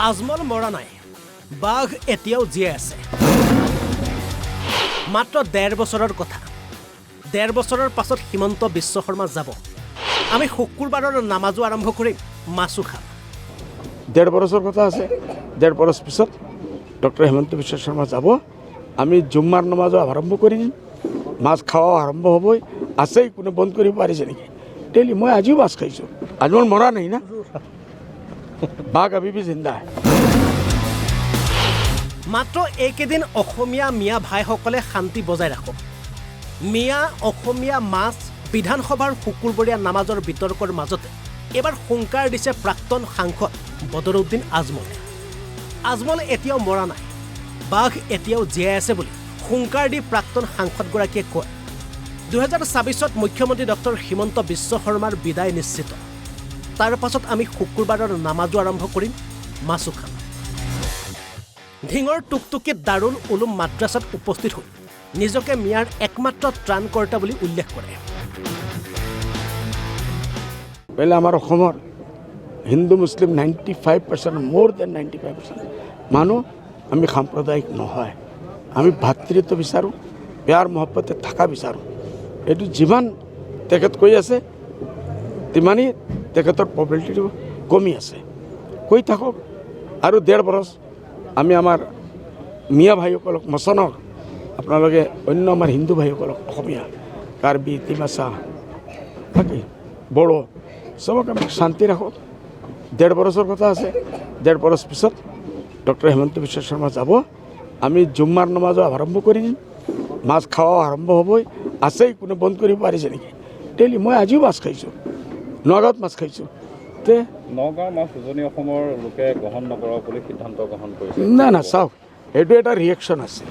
আজমল মৰা নাই, বাঘ এতিয়াও জীয়াই আছে। মাত্ৰ ১.৫ বছৰৰ কথা। ১.৫ বছৰৰ পাছত হিমন্ত বিশ্ব শৰ্মা যাব। আমি শুকুৰবাৰৰ নামাজো আৰম্ভ কৰিম, মাছো খাম। ১.৫ বছৰ কথা আছে। ১.৫ বছৰ পিছত ডক্টৰ হিমন্ত বিশ্ব শৰ্মা যাব। আমি জুম্মাৰ নামাজো আৰম্ভ কৰি দিম, মাছ খাওয়াও আৰম্ভ হ'বই। আছেই, কোনো বন্ধ কৰিব পাৰিছে নেকি? ডেইলি মই আজিও মাছ খাইছোঁ। আজমল মৰা নাই না, বাঘ আবি ভি জিন্দা হে। মাত্ৰ এইকেইদিন অসমীয়া মিয়া ভাইসকলে শান্তি বজাই ৰাখক। মিয়া অসমীয়া মাছ বিধানসভাৰ শুকুৰবৰীয়া নামাজৰ বিতৰ্কৰ মাজতে এবাৰ হুংকাৰ দিছে প্ৰাক্তন সাংসদ বদৰুদ্দিন আজমলে। আজমল এতিয়াও মৰা নাই, বাঘ এতিয়াও জীয়াই আছে বুলি হুংকাৰ দি প্ৰাক্তন সাংসদগৰাকীয়ে কয়। ২০২৬ত মুখ্যমন্ত্ৰী ডক্টৰ হিমন্ত বিশ্ব শৰ্মাৰ বিদায় নিশ্চিত। তাৰ পাছত আমি শুকুৰবাৰৰ নামাজো আৰম্ভ কৰিম, মাছো খাম। ঢিঙৰ টুকটুকিত দাৰুল উলুম মাদ্ৰাছাত উপস্থিত হৈ নিজকে মিয়াৰ একমাত্ৰ ত্ৰাণকৰ্তা বুলি উল্লেখ কৰে। পहिले আমাৰ অসমৰ হিন্দু মুছলিম 95%, মোৰ দেন 95% মানুহ আমি সাম্প্ৰদায়িক নহয়। আমি ভাতৃত্ব বিচাৰোঁ, প্যাৰ মহব্বতে থকা বিচাৰোঁ। এইটো যিমান তেখেত কৈ আছে তিমানেই তেখেতৰ প্ৰবলিটিটো কমি আছে। কৈ থাকক আৰু ১.৫ বছৰ আমি আমাৰ মিয়া ভাইসকলক মচনক, আপোনালোকে অন্য আমাৰ হিন্দু ভাইসকলক, অসমীয়া, কাৰ্বি, ডিমাচা, বাকী বড়ো, চবক আমি শান্তি ৰাখক। ১.৫ বছৰ কথা আছে। ১.৫ বছৰ পিছত ডক্টৰ হিমন্ত বিশ্ব শৰ্মা যাব। আমি জুম্মাৰ নামাজো আৰম্ভ কৰি দিম, মাছ খাওয়াও আৰম্ভ হ'বই। আছেই, কোনো বন্ধ কৰিব পাৰিছে নেকি? ডেইলি মই আজিও মাছ খাইছোঁ, নগাঁৱত মাছ খাইছোঁ। নগাঁৱৰ মাছ উজনি অসমৰ লোকে গ্ৰহণ নকৰা বুলি সিদ্ধান্ত গ্ৰহণ কৰিছে। না চাওক, এইটো এটা ৰিয়েকশ্যন আছে।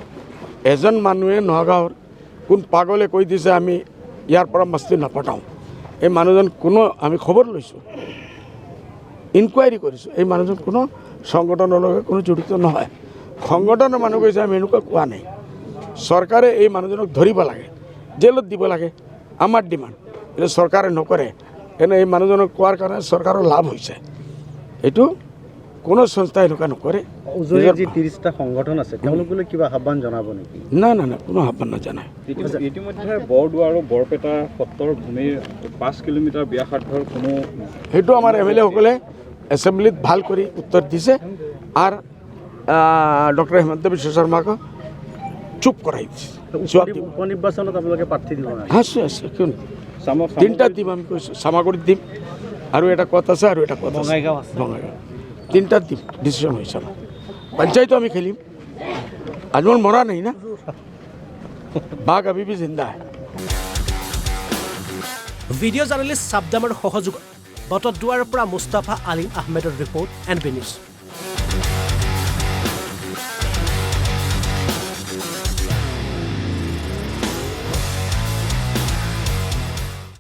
এজন মানুহে নগাঁৱৰ কোন পাগলে কৈ দিছে আমি ইয়াৰ পৰা মাছটো নাপঠাওঁ। এই মানুহজন কোনো, আমি খবৰ লৈছোঁ, ইনকুৱাৰী কৰিছোঁ, এই মানুহজন কোনো সংগঠনৰ লগত কোনো জড়িত নহয়। সংগঠনৰ মানুহ কৈছে, আমি এনেকুৱা কোৱা নাই। চৰকাৰে এই মানুহজনক ধৰিব লাগে, জেলত দিব লাগে, আমাৰ ডিমাণ্ড। কিন্তু চৰকাৰে নকৰে। এনে এই মানুহজনক কোৱাৰ কাৰণে চৰকাৰৰ লাভ হৈছে। এইটো কোনো সংস্থাই এনেকুৱা নকৰে। উজনিৰ যি ৩০টা সংগঠন আছে, তেওঁলোকলৈ কিবা আহ্বান জনাব নেকি? না, কোনো আহ্বান নাজানায়। ইতিমধ্যে বৰদোৱা আৰু বৰপেটা সত্ৰৰ ভূমিৰ ৫ কিলোমিটাৰ ব্যাসাৰ্ধৰ কোনো, সেইটো আমাৰ MLA সকলে এছেম্বলিত ভাল কৰি উত্তৰ দিছে আৰু ডক্টৰ হিমন্ত বিশ্ব শৰ্মাক চুপ কৰাই দিছে। উপনিৰ্বাচনত আপোনালোকে প্ৰাৰ্থী দিব নাই? আছে, কিয় 3টা দিম আমি কৈছোঁ। চামাগুৰিত দিম, আৰু এটা ক'ত আছে, আৰু এটা ক'ত আছে, বঙাইগাঁও। 3টা দিম, ডিচিশ্যন হৈছে আমাৰ। পঞ্চায়তো আমি খেলিম। আজমল মৰা নাই না, বাঘ আবি ভি জিন্দা হে। ভিডিঅ' জাৰ্নেলিষ্ট চাবদামৰ সহযোগত বটদ্ৰৱাৰ পৰা মুস্তাফা আলিম আহমেদৰ ৰিপৰ্ট, NB নিউজ।